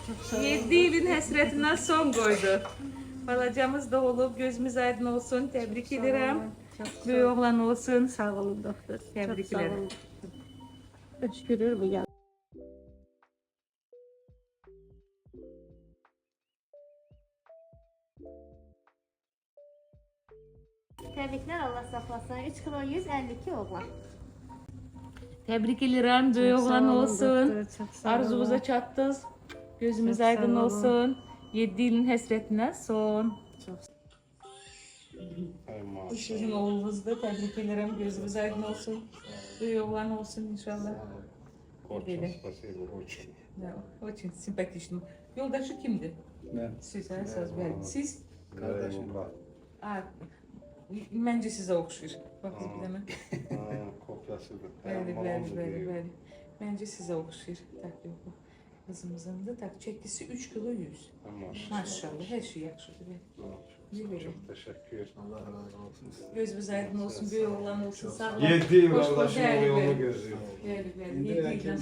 7 ilin həsrətindən son qoydu. Balacamız da olub, gözümüz aydın olsun. Təbrik edirəm. Böyük oğlan olsun. Sağ olun doktor. Təbrik Çok sağ edirəm. olun. Öskürür bu gel. Təbriklər, Allah saxlasın. 3 kilo 152 oğlan. Təbrik edirəm. Böyük Çok sağ oğlan olun olsun. doktor, çok sağ olun. Arzunuza çatdınız. Gözümüz Çok sağ aydın olun. olsun. 7 ilin həsrətindən son. Bu sizin oğlunuzdur. Təbrik edirəm. Gözünüz aydın olsun. Böyük oğlan olsun inşallah. Очень спасибо, очень. Ya, очень simpatичным. Yoldaşı kimdir? Ben. Siz, ha, söz verin. Siz? Kardeşim. Ha, məncə sizə oxşayır. Bax, biz bir dənə. Kopyasıdır. Bəli. Məncə sizə oxşayır. Tak, yox, bu qızımızındır. Tak, çəkisi 3 kilo 100. Maşallah, hər şey yaxşıdır. Çok teşekkür. Allah razı olsun. Gözümüz aydın olsun, böyük oğlan olsun, sağ olun. 7 yıl Hoş bulduk, kardeşim bəli, yolunu bəli. gözlüyor. Bəli, 7 ildən sonra.